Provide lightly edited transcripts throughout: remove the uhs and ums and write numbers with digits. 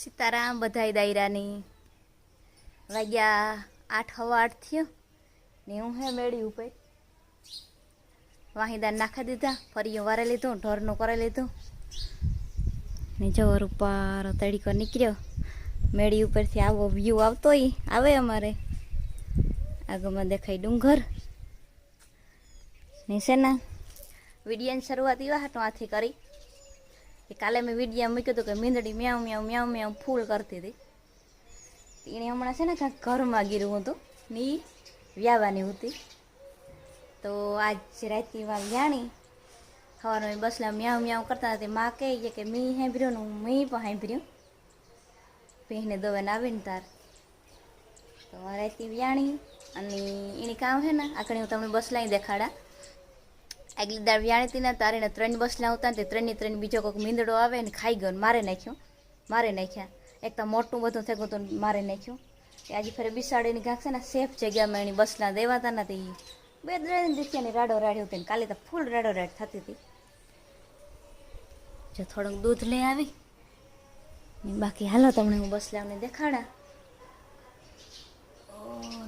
સીતારામ બધાય દાયરાની વાગ્યા 8:15 થયો ને હું હે મેળી ઉપર વાહીદાર નાખી દીધા ફરીઓ વારે લીધું ઢોરનું કરી લીધું ને જવર ઉપર તડીકો નીકળ્યો મેળી ઉપરથી આવો વ્યૂ આવતોય આવે અમારે આગળમાં દેખાય ડુંગર ને છે ને વિડીયોની શરૂઆત એવા હાટો આથી કરી કે કાલે મેં વિડીયો મૂક્યું હતું કે મીંદડી મ્યાઉ મ્યાઉ મ્યાઉ મ્યાઉ ફૂલ કરતી હતી એને હમણાં છે ને કાંઈક ઘરમાં ગીરું હતું ને એ વ્યાવાની હતી તો આજ રાતની વાર જાણી સવારમાં બસલા મ્યાઉ મ્યાઉ કરતા હતી માં કહે કે મી સાંભળ્યું ને મેં પણ સાંભળ્યું પહેને દવાને આવીને તાર તો રાતની વ્યાણી અને એની કામ છે ને આખરે હું તમને બસલાઈ દેખાડા આગલી દાળ વ્યાણી હતી ને તારે 3 બસલા આવતા ને 3 બીજો કોઈક મીંદડો આવે ને ખાઈ ગયો મારે નાખ્યા એક તો મોટું બધું થઈ ગયું તો મારે નાખ્યું એ આજે ફરી બિસાડીની ઘાક છે ને સેફ જગ્યામાં એની બસલા દેવાતા નથી 2 દિવસની રાડો રાડી હતી ને કાલે તો ફૂલ રાડો રાડ થતી હતી જો થોડુંક દૂધ લઈ આવી ને બાકી હાલો તમને હું બસલાને દેખાડા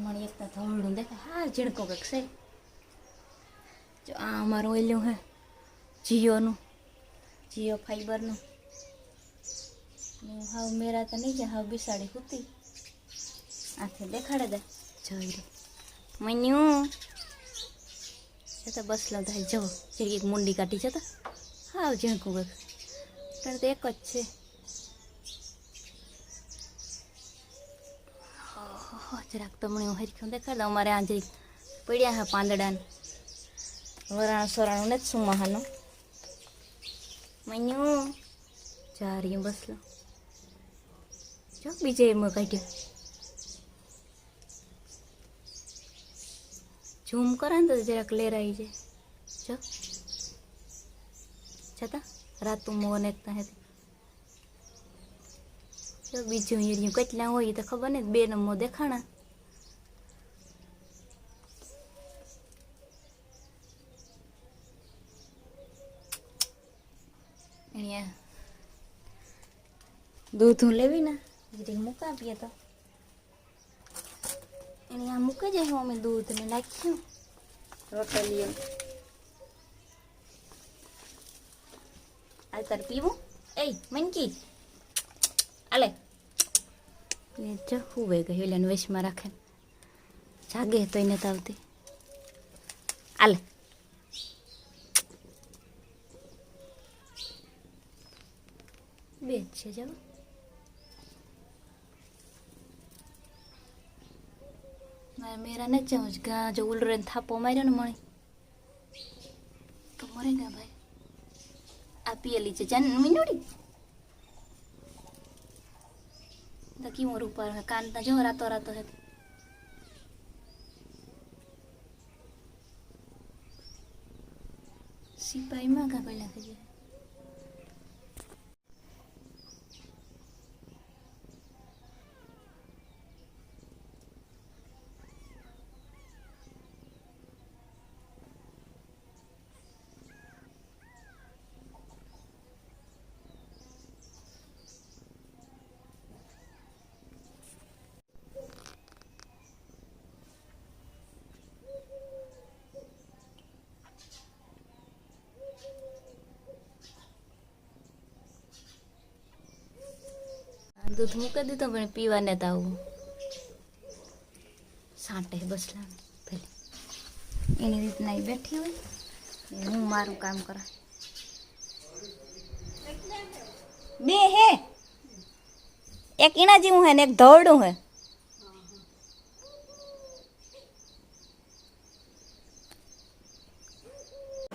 મને એક તો થોડું દેખાય હા ઝીણકો કંઈક છે જો આ અમારું ઓઈલું હે જીઓ ફાઈબરનું હાવ મેરા તો નહીં જાય હાવ બિસાડી હતી આથી દેખાડે દે જોઈ રે મન્યું છે તો બસ લો થાય જવો જરી એક મુંડી કાઢી છે તો હાવ ઝીણકું કંઈક ત્યારે તો એક જ છે જરાક તમને હું હરખ્યું દેખાડ દઉં અમારે આ જરીક પડ્યા હા પાંદડાને વરાણ સોરાણું નથી શું મહાનું મન્યું જા રહ્યું બસલો જો બીજે એમાં કાઢ્યું ઝૂમ કરે ને તો જરાક લેરાઈ જાય જો છતાં રાતું મોન એકતા હતી જો બીજું હીર્યું કેટલા હોય તો ખબર નહીં 2 નંબર દેખાણા અહીંયા દૂધ હું લેવી ને જરીક મૂકા આપીએ તો એને આ મૂકી જાય અમે દૂધ ને નાખ્યું રોટલીઓ આ તાર પીવું એ મનકી આલે જો હુવે ગઈ ઓલાને વેશમાં રાખે જાગે તો એને તો આવતી આલે બે છે જાવ મારે મેરા ને જાઉં ગા જો ઉલરે થાપો માર્યો ને મણી તો મરેગા ભાઈ આ પીએલી છે જાન મિનોડી તો કી મોર ઉપર કાન તા જો રાતો હે સિપાઈ માં કા પેલા કે दूध मूकी दीधो पण पीवा ने तो आવું સાંટે બસલા પેલી એની રીતના એ બેઠી હોય હું મારું કામ કરા બે હે એક ઈણા જેવું હે ને એક ધોળું હે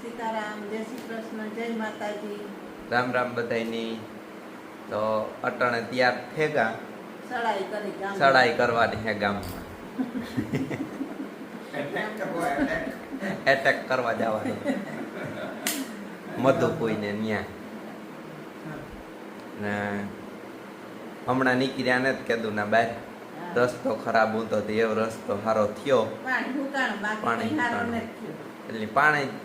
સીતારામ જય શ્રી કૃષ્ણ જય માતાજી રામ રામ બધાયની તો અટાણે તૈયાર થેગા સડાઈ કરવાની હે ગામમાં એટેક કરવા જવાનું મધુપુઈને ન્યા ને હમણાં નીકળ્યા ને જ કીધું ના બહાર રસ્તો ખરાબ હતો તો એવો રસ્તો સારો થયો પાણી એટલે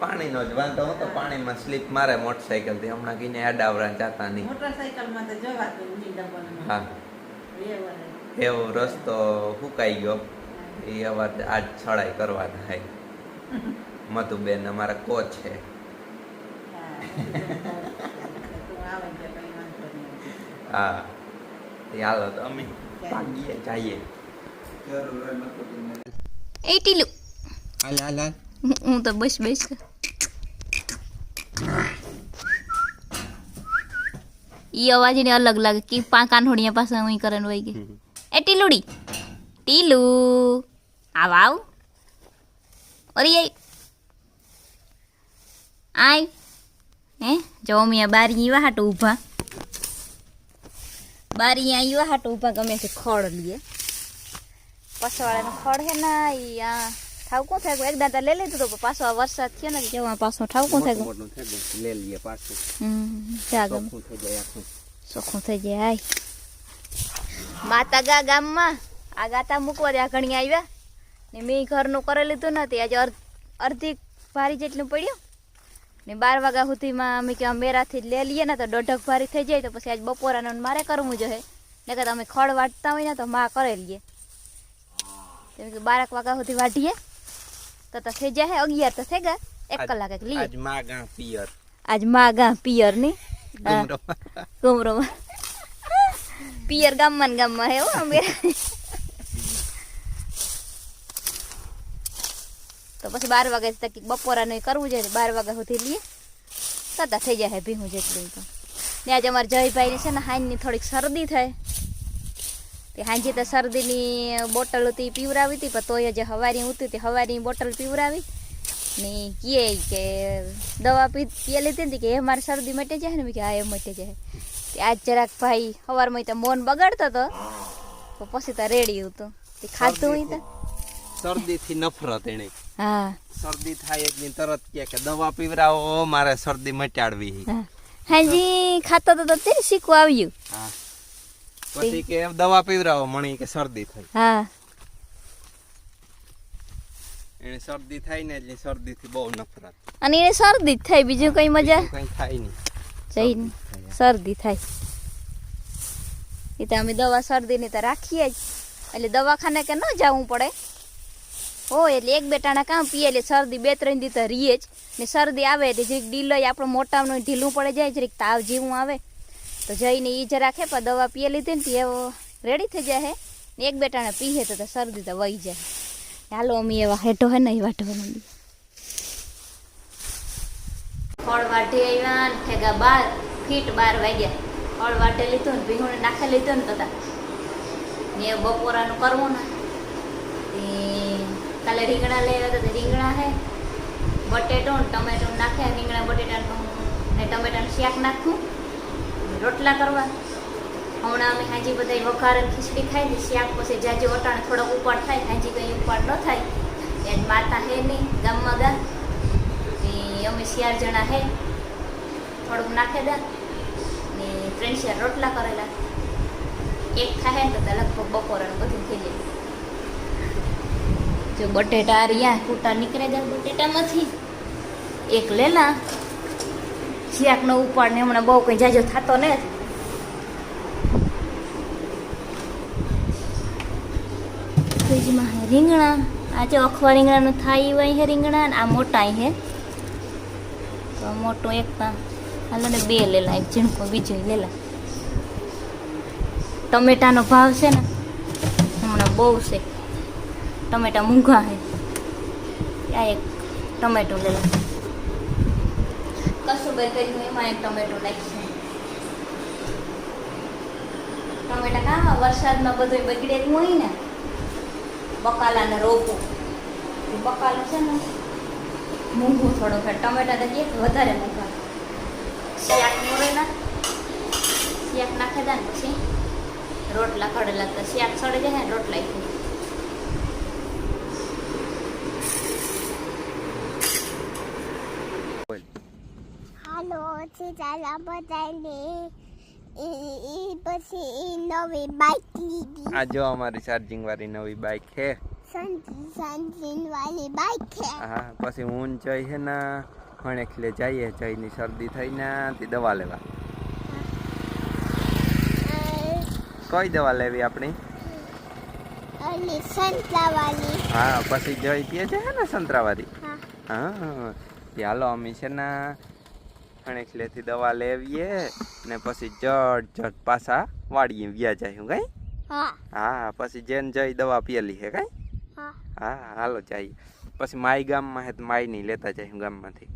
પાણીનો જ વાંધો હતો. પાણીમાં સ્લીપ મારે મોટરસાઇકલ થી. હમણાં કીને આડાવરા જાતા નહીં. મોટરસાઇકલમાં તો જવાતું નહીં ડબલમાં. હા, એવો રસ્તો ફૂકાઈ ગયો. એ અવાર આજ ચડાઈ કરવા થાય. મધુબેન અમારા કોચ છે. હા, એ હાલો તો અમે ભાગીએ જઈએ. એ ટીલું હાલ હાલ હાલ. હું તો બસ ઈ અવાજ ને અલગ લાગે કે કાનોડિયા પાસે હું કરે વહી ગઈ. એ ટીલુડી ટીલુ આવ અરે આય હે જો મિયા બારી વાહાટ ઊભા બારી અહીંયા વાહાટ ઊભા ગમે છે ખડ લીએ પસવાળાનો ખડ હે ના ઈ આ ઠાવકું થાય એક દાંતા લઈ લીધું તો પાછો આ વરસાદ થયો ને જેવા પાછો ઠાવકું થાય મોટું થઈ ગયું લે લઈએ પાછું. જાગમ ચોખ્ખું થઈ જાય આખું. સોખું થઈ જાય હાય માતા ગા ગામમાં આ ગાતા મૂકવા દે આ ઘણી આવ્યા ને મેં ઘરનું કરી લીધું નથી. આજે અડધી ભારી જેટલું પડ્યું ને 12 વાગ્યા સુધીમાં અમે કે મેરાથી જ લઈ લઈએ ને તો દોઢક ભારી થઈ જાય તો પછી આજ બપોરાનું મારે કરવું જોઈએ ને કે તમે ખડ વાટતા હોય ને તો માં કરી લઈએ. કેમ કે 12 વાગ્યા સુધી વાઢીએ તો થઈ જાય 11 તો થઈ ગયા 1 કલાક એક લઈએ. આજ માગા પિયર આજ માગા પિયર ની ગુમરો પિયર ગામમાં હે હો અમે તો પછી 12 વાગ્યા તક બપોરાનું કરવું જોઈએ 12 વાગ્યા સુધી લઈએ તતા થઈ જાય ભીહું જેટલું તો. ને આજે અમારા જયભાઈને છે ને હાંજની થોડીક શરદી થાય તે હાંજે તો શરદીની બોટલ હતી પીવરાવી હતી પણ તોય જે હવારી ઉતી તે હવારી બોટલ પીવરાવી ને કહે કે દવા પીએ લીધી હતી કે એ મારી શરદી મટી જાય ને મેં કે હા એ મટી જાય. તે આજ જરાક ભાઈ સવારમાં તો મોન બગાડતો હતો તો પછી તો રેડી હતું તે ખાતું હોય તો શરદી થી નફરત એને. હા શરદી થાય એટલે તરત કે દવા પીવરાવો મારે શરદી મટાડવી. હાજી ખાતો તો તે શીખવા આવ્યું. હા પછી કે દવા પીવરાવો મણી કે શરદી થઈ. હા એને શરદી થાય ને એટલે શરદી થી બહુ નફરત. અને એને શરદી જ થાય બીજું કઈ મજા કઈ થાય નહીં. જઈને શરદી થાય એ તો અમે દવા શરદીની તો રાખીએ જ એટલે દવાખાને કે ન જવું પડે હોય એટલે 1-2 ટાણા કામ પીએ એટલે શરદી 2-3 દી તો રીએ જ ને શરદી આવે એટલે જે ડીલ આપણો મોટાનું ઢીલું પડે જાય જરીક તાવ જેવું આવે તો જઈને એ જ રાખે પણ દવા પીએ લીધી ને એવો રેડી થઈ જાય ને 1-2 ટાણા પીએ તો શરદી તો વહી જાય. હાલો અમે એવા હેઠો હે ને એ વાટવાનું ફળ વાટે આવ્યા ને ઠેગા 12 વાગ્યા ફળ વાટે લીધું ને ભીહું નાખી લીધું ને તથા ને બપોરાનું કરવું ને તે કાલે રીંગણા લેવા તો રીંગણા હે બટેટો ને ટમેટો નાખે રીંગણા બટેટાનું ને ટમેટાનું શાક નાખવું રોટલા કરવા. હમણાં અમે હાજી બધા વઘાર ખીચડી ખાઈ ને શાક પછી જાજી વટાણે થોડોક ઉપાડ થાય હાજી કંઈ ઉપાડ ન થાય ત્યાં માતા હે નહીં ગામમાં ગા એ અમે 4 જણા હે થોડુંક નાખે દા ને 3-4 રોટલા કરેલા એક થાય ને તો લગભગ બપોરાનું બધું થઈ જાય. જો બટેટા રહ્યા કૂટા નીકળે જાય બટેટામાંથી એક લેલા શાકનો ઉપાડ ને હમણાં બહુ કંઈ જાજો થતો ને ફ્રીજમાં હે રીંગણા આ જો અખવા રીંગણાનું થાય હોય હે રીંગણા ને આ મોટા હે તો મોટું એક હાલો ને 2 લેલા એક ઝીણકો બીજો લેલા. ટમેટાનો ભાવ છે ને હમણાં બહુ છે ટમેટા મૂંઘા હે આ એક ટમેટો લેલા કશું બે કર્યું એમાં એક ટમેટો નાખ્યું. ટમેટા ના વરસાદમાં બધું બગડેલું હોય ને બકાલાને રોપું બકાલું છે ને મૂંઘું થોડું ટમેટા તો કે વધારે મૂંઘા શાક મોરેલા શાક નાખી દે ને પછી રોટલા કડેલા તો શાક સડે જાય ને રોટલા હાલો ચાલા બધાને પછી નવી બાઇક લીધી. આ જો અમારી ચાર્જિંગ વાળી નવી બાઇક છે सनसिन वाली बाइक है હા પછી હું ને જઈ હે ને ખણેખલે જઈએ જઈની શરદી થઈ ને તે દવા લેવા. કઈ દવા લેવી આપણી? ओली संतरा वाली હા પછી જઈ પીએ છે ને સંતરાવાળી. हाँ હા તે હાલો અમે છે ને ખણેખલેથી દવા લેવીએ ને પછી જટ પાછા વાડીએ વ્યા જાય હું કઈ. हाँ હા પછી જેન જઈ દવા પીએલી હે કઈ. हाँ હા હાલો જઈએ પછી માઈ ગામમાં હે તો માઈ નહીં લેતા જાય હું ગામમાંથી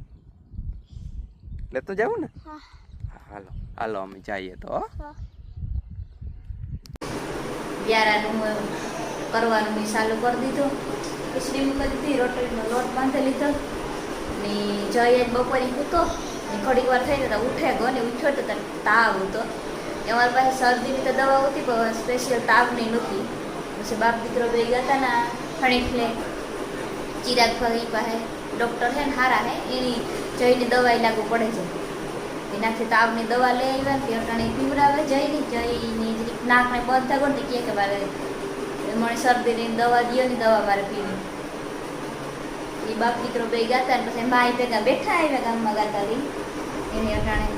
લેતું જાવું ને. हाँ હા, હાલો હાલો અમે જઈએ તો હો. हाँ વ્યારાનું કરવાનું મેં ચાલુ કરી દીધું. ખીચડી મૂકી દીધી, રોટલીનો લોટ બાંધી લીધો ને જઈએ બપોરે સૂતો ને ઘડીક વાર થઈ તો ઉઠે ગયો ને ઉઠ્યો તો તાવ હતો. અમારી પાસે શરદીની તો દવા હતી પણ સ્પેશિયલ તાવની નહોતી. પછી બાપ દીકરો બે ગયા હતા ને ખણેખલે ચિરાગ ભાઈ પાસે ડૉક્ટર છે ને હારા હે એની જઈને દવાઈ લાગુ પડે છે. એનાથી તાવની દવા લઈ આવ્યા ને તે અટાણે પીવડાવે જઈને જઈને નાકને બંધ થાય ને કહે કે મારે મને શરદીની દવા દો ને દવા મારે પીવી. એ બાપ દીકરો બે ગયા હતા ને પછી માઈ ભેગા બેઠા આવ્યા ગામમાં ગાતા રહી એની અટાણે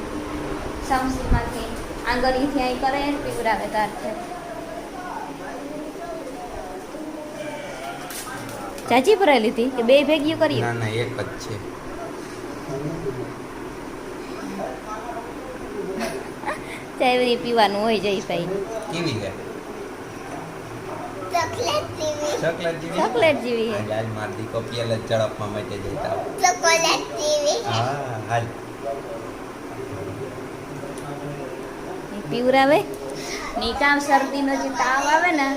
સમસીમાંથી આંગળીથી અહીં કરે ને પીવડાવે તાર ચાચી ભરાઈ લીધી કે બે ભેગીઓ કરી? ના ના એક જ છે. ચાય પીવાનું હોય જઈ ભાઈ. કેવી છે? चॉकलेट टीवी ચોકલેટ જેવી. ચોકલેટ જેવી છે. હાલ માર દીકો પીએલ જ ઝડપમાં મચે જતા. चॉकलेट टीवी હા હાલ પીવરાવે ને કામ શરદીનો જે તાવ આવે ને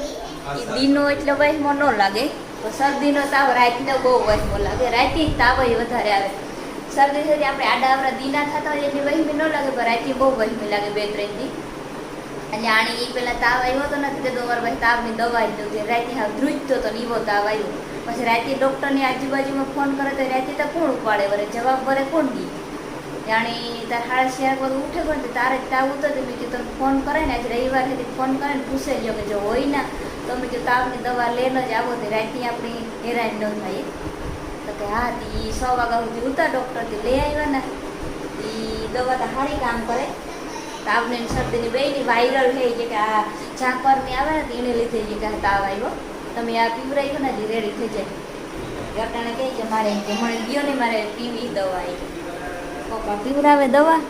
એ દીનો એટલે વહેમો ન લાગે તો શરદીનો તાવ રાતનો બહુ વહેમો લાગે. રાતે તાવ વધારે આવે. શરદી સુધી આપણે આડા આવડા દીના થતા હોય એટલે વહેમી ન લાગે પણ રાતે બહુ વહેમી લાગે 2-3 દી. એટલે આણી એ પેલા તાવ આવ્યો તો નથી તે વાર પછી તાવની દવા જ દઉં રાતે હાવ ધ્રુજતો તો નીવો તાવ આવ્યો. પછી રાતે ડૉક્ટરની આજુબાજુમાં ફોન કરે તો રાતે તો કોણ ઉપાડે વરે જવાબ વરે કોણ દી. જાણી તાર 6:30 બધું ઉઠે ગયો ને તારે તાવ ઉતર તો મેં કીધું તમે ફોન કરે ને આજે રવિવાર હતી ફોન કરે ને પૂછે લ્યો કે જો હોય ના તો મેં કીધું તાવની દવા લઈને જ આવો તો રાતે આપણી હેરાન ન થાય. તો કે હા તે 6 વાગ્યા સુધી ઉતા ડૉક્ટરથી લઈ આવ્યા ને એ દવા તો સારી કામ કરે. તાવની ને શરદીની બેયની વાયરલ થઈ છે કે આ ઝાંકરની આવે ને તો એને લીધે છે કે આ તાવ આવ્યો તમે આ પીવરાયું ને હજી રેડી થઈ જાય. અટાણે કહે કે મારે કે મને ગયો ને મારે પીવી દવા આવી. પપ્પા પીવડાવે દવા,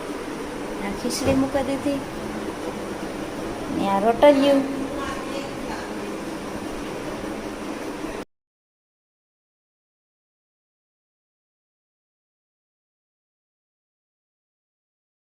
આ ખીચડી મૂકી દીધી ને આ રોટલિયું